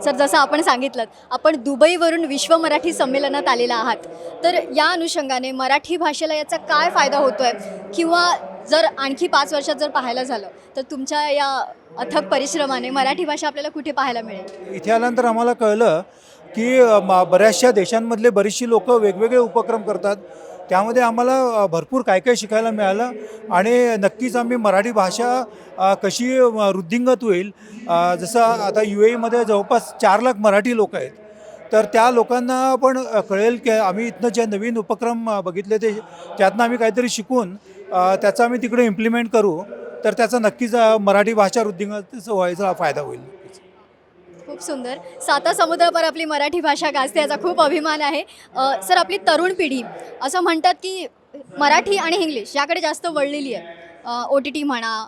Sir, जसं आपण सांगितलं, आपण दुबईवरून विश्व मराठी संमेलनात आलेला आहात. तर या अनुषंगाने मराठी भाषेला याचा काय फायदा होतोय? किंवा जर आणखी 5 वर्षात जर पाहायला झालं, तर तुमच्या या अथक परिश्रमाने मराठी भाषा आपल्याला कुठे पाहायला मिळेल? इथे आल्यानंतर आम्हाला कळलं की बऱ्याचशा देशांमधले बरीचशी लोक वेगवेगळे उपक्रम करतात. त्यामध्ये आम्हाला भरपूर काय काय शिकायला मिळालं आणि नक्कीच आम्ही मराठी भाषा कशी वृद्धिंगत होईल. जसं आता UAEमध्ये जवळपास 4 लाख मराठी लोक आहेत. तर त्या लोकांना पण कळेल की आम्ही इथनं जे नवीन उपक्रम बघितले ते त्यातनं आम्ही काहीतरी शिकून त्याचा आम्ही तिकडे इम्प्लिमेंट करू. तर त्याचा नक्कीच मराठी भाषा वृद्धिंगत व्हायचा फायदा होईल. खूप सुंदर. साता समुद्रावर आपली मराठी भाषा गाजते याचा खूप अभिमान आहे. सर, आपली तरुण पिढी असं म्हणतात की मराठी आणि इंग्लिश याकडे जास्त वळलेली आहे. OTT म्हणा,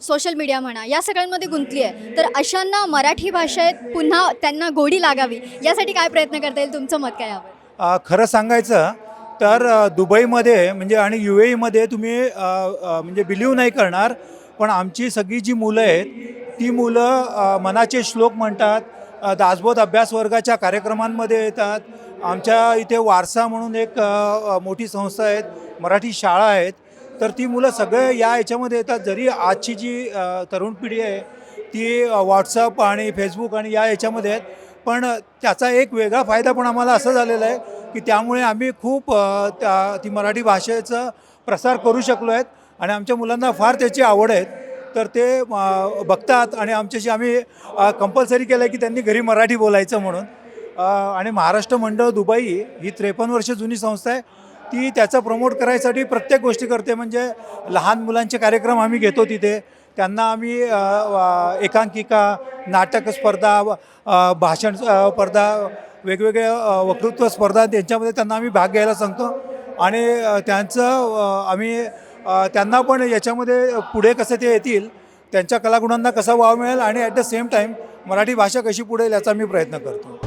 सोशल मीडिया म्हणा, या सगळ्यांमध्ये गुंतली आहे. तर अशांना मराठी भाषेत पुन्हा त्यांना गोडी लागावी यासाठी काय प्रयत्न करता येईल? तुमचं मत काय यावर? खरं सांगायचं तर दुबईमध्ये म्हणजे आणि UAEमध्ये तुम्ही म्हणजे बिलीव्ह नाही करणार, पण आमची सगळी जी मुलं आहेत ती मुलं मनाचे श्लोक म्हणतात, दासबोध अभ्यास वर्गाच्या कार्यक्रमांमध्ये येतात. आमच्या इथे वारसा म्हणून एक मोठी संस्था आहेत, मराठी शाळा आहेत. तर ती मुलं सगळे या याच्यामध्ये येतात. जरी आजची जी तरुण पिढी आहे ती व्हॉट्सअप आणि फेसबुक आणि या याच्यामध्ये आहेत, पण त्याचा एक वेगळा फायदा पण आम्हाला असं झालेला आहे की त्यामुळे आम्ही खूप ती मराठी भाषेचा प्रसार करू शकलो आहेत आणि आमच्या मुलांना फार त्याची आवड आहे. तर ते बघतात आणि आमच्याशी आम्ही कंपल्सरी केलं आहे की त्यांनी घरी मराठी बोलायचं म्हणून. आणि महाराष्ट्र मंडळ दुबई ही 53 वर्ष जुनी संस्था आहे. ती त्याचं प्रमोट करायसाठी प्रत्येक गोष्टी करते. म्हणजे लहान मुलांचे कार्यक्रम आम्ही घेतो तिथे. त्यांना आम्ही एकांकिका, नाटक स्पर्धा, भाषण स्पर्धा, वेगवेगळ्या वक्तृत्व स्पर्धा त्यांच्यामध्ये त्यांना आम्ही भाग घ्यायला सांगतो आणि त्यांचं आम्ही त्यांना पण याच्यामध्ये पुढे कसं ते येतील, त्यांच्या कलागुणांना कसा वाव मिळेल आणि at the same time Marathi भाषा कशी पुढे याचा मी प्रयत्न करतो.